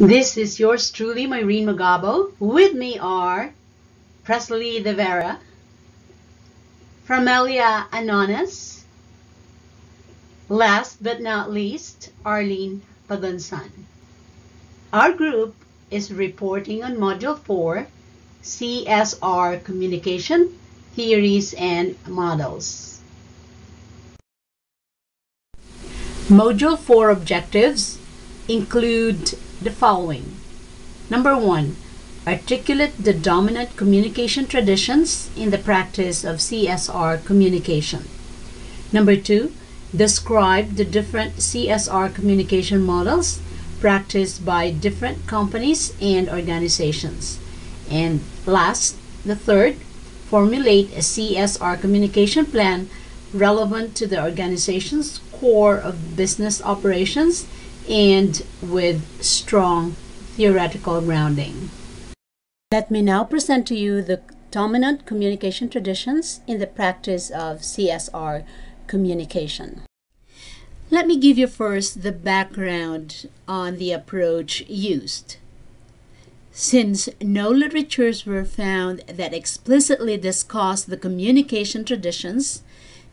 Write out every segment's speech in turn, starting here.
This is yours truly, Myrene Magabo. With me are Presley De Vera, Framelia Anonis, last but not least, Arlene Pagansan. Our group is reporting on Module 4, CSR Communication, Theories and Models. Module 4 objectives include the following. Number 1, articulate the dominant communication traditions in the practice of CSR communication. Number 2, describe the different CSR communication models practiced by different companies and organizations. And last, the third, formulate a CSR communication plan relevant to the organization's core of business operations and with strong theoretical grounding. Let me now present to you the dominant communication traditions in the practice of CSR communication. Let me give you first the background on the approach used. Since no literatures were found that explicitly discuss the communication traditions,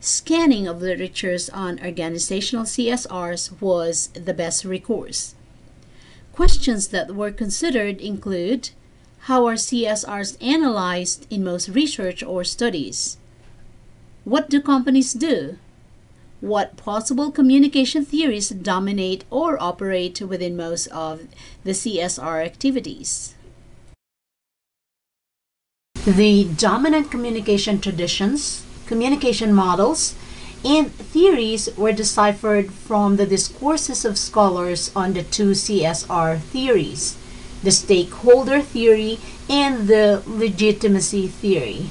scanning of literatures on organizational CSRs was the best recourse. Questions that were considered include: how are CSRs analyzed in most research or studies? What do companies do? What possible communication theories dominate or operate within most of the CSR activities? The dominant communication traditions, communication models, and theories were deciphered from the discourses of scholars on the two CSR theories, the stakeholder theory and the legitimacy theory.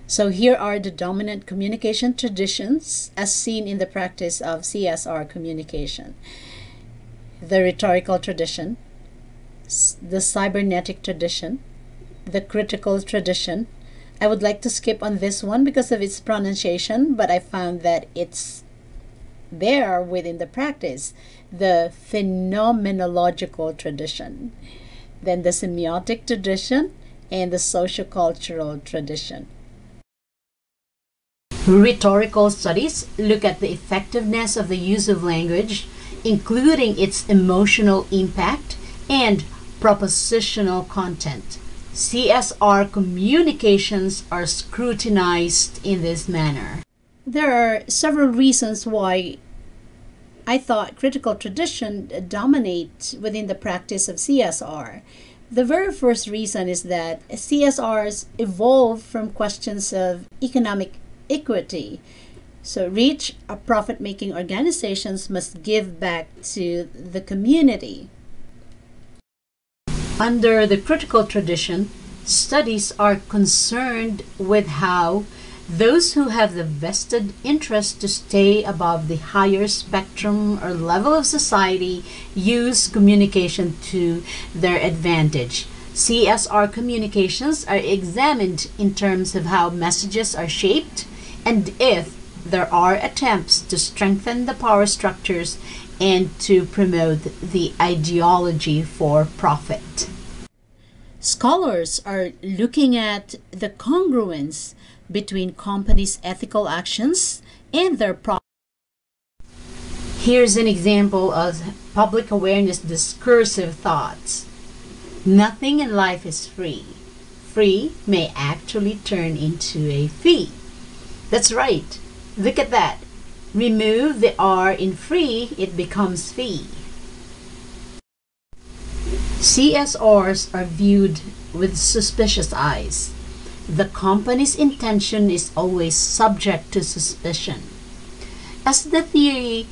So here are the dominant communication traditions as seen in the practice of CSR communication. The Rhetorical Tradition, the Cybernetic Tradition, the Critical Tradition. I would like to skip on this one because of its pronunciation, but I found that it's there within the practice. The Phenomenological Tradition, then the Semiotic Tradition, and the Socio-cultural Tradition. Rhetorical studies look at the effectiveness of the use of language, including its emotional impact and propositional content. CSR communications are scrutinized in this manner. There are several reasons why I thought critical tradition dominates within the practice of CSR. The very first reason is that CSRs evolve from questions of economic equity. So rich profit-making organizations must give back to the community. Under the critical tradition, studies are concerned with how those who have the vested interest to stay above the higher spectrum or level of society use communication to their advantage. CSR communications are examined in terms of how messages are shaped and if there are attempts to strengthen the power structures and to promote the ideology for profit. Scholars are looking at the congruence between companies' ethical actions and their profit. Here's an example of public awareness discursive thoughts. Nothing in life is free. Free may actually turn into a fee. That's right. Look at that. Remove the R in free, it becomes fee. CSRs are viewed with suspicious eyes. The company's intention is always subject to suspicion. As the theory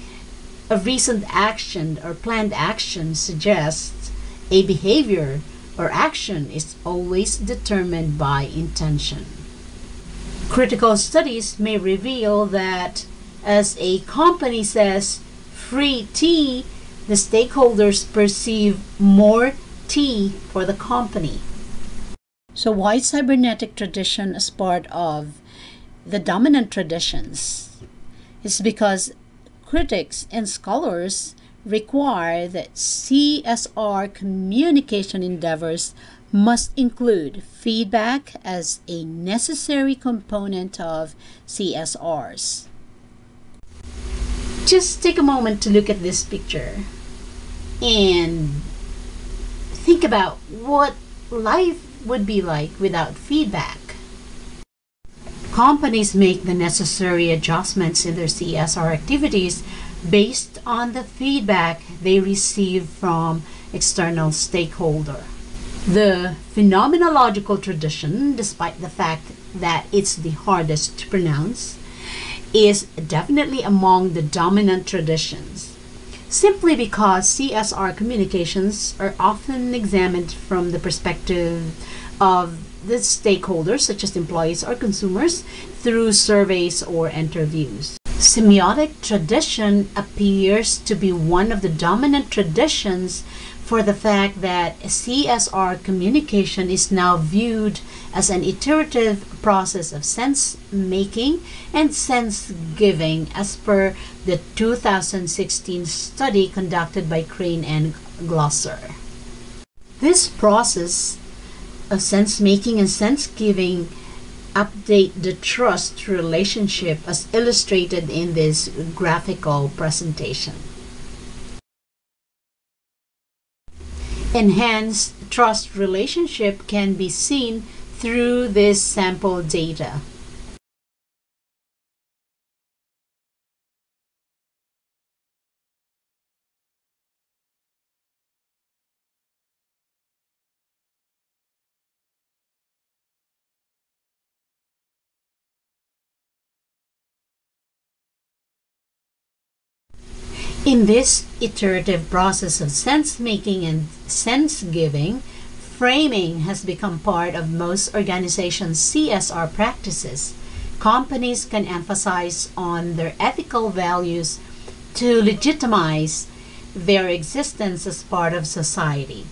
of recent action or planned action suggests, a behavior or action is always determined by intention. Critical studies may reveal that as a company says free tea, the stakeholders perceive more tea for the company. So why cybernetic tradition as part of the dominant traditions? It's because critics and scholars require that CSR communication endeavors must include feedback as a necessary component of CSRs. Just take a moment to look at this picture and think about what life would be like without feedback. Companies make the necessary adjustments in their CSR activities based on the feedback they receive from external stakeholders. The Phenomenological Tradition, despite the fact that it's the hardest to pronounce, is definitely among the dominant traditions, simply because CSR communications are often examined from the perspective of the stakeholders, such as employees or consumers, through surveys or interviews. Semiotic tradition appears to be one of the dominant traditions for the fact that CSR communication is now viewed as an iterative process of sense making and sense giving, as per the 2016 study conducted by Crane and Glosser. This process of sense making and sense giving update the trust relationship as illustrated in this graphical presentation. Enhanced trust relationship can be seen through this sample data. In this iterative process of sense-making and sense-giving, framing has become part of most organizations' CSR practices. Companies can emphasize on their ethical values to legitimize their existence as part of society.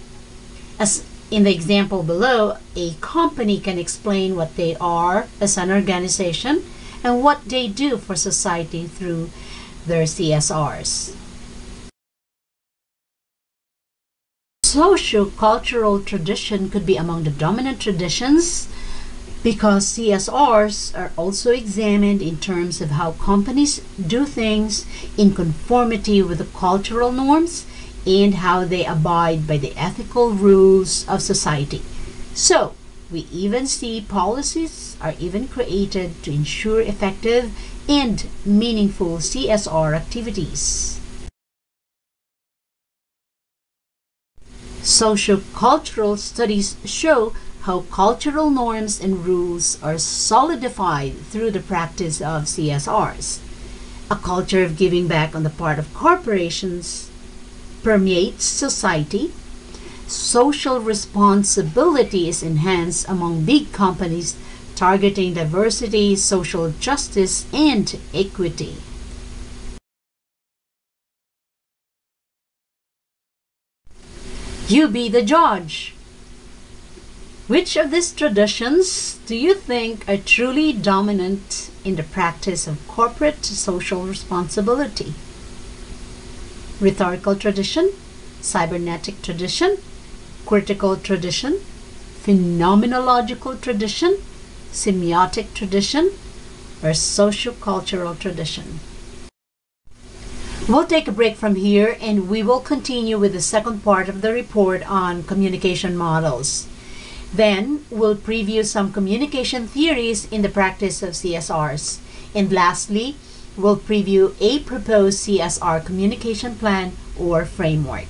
As in the example below, a company can explain what they are as an organization and what they do for society through their CSRs. Socio-cultural tradition could be among the dominant traditions because CSRs are also examined in terms of how companies do things in conformity with the cultural norms and how they abide by the ethical rules of society. So, we even see policies are even created to ensure effective and meaningful CSR activities. Socio-cultural studies show how cultural norms and rules are solidified through the practice of CSRs. A culture of giving back on the part of corporations permeates society. Social responsibility is enhanced among big companies targeting diversity, social justice, and equity. You be the judge. Which of these traditions do you think are truly dominant in the practice of corporate social responsibility? Rhetorical tradition, cybernetic tradition, critical tradition, phenomenological tradition, semiotic tradition, or socio-cultural tradition? We'll take a break from here and we will continue with the second part of the report on communication models. Then we'll preview some communication theories in the practice of CSRs. And lastly, we'll preview a proposed CSR communication plan or framework.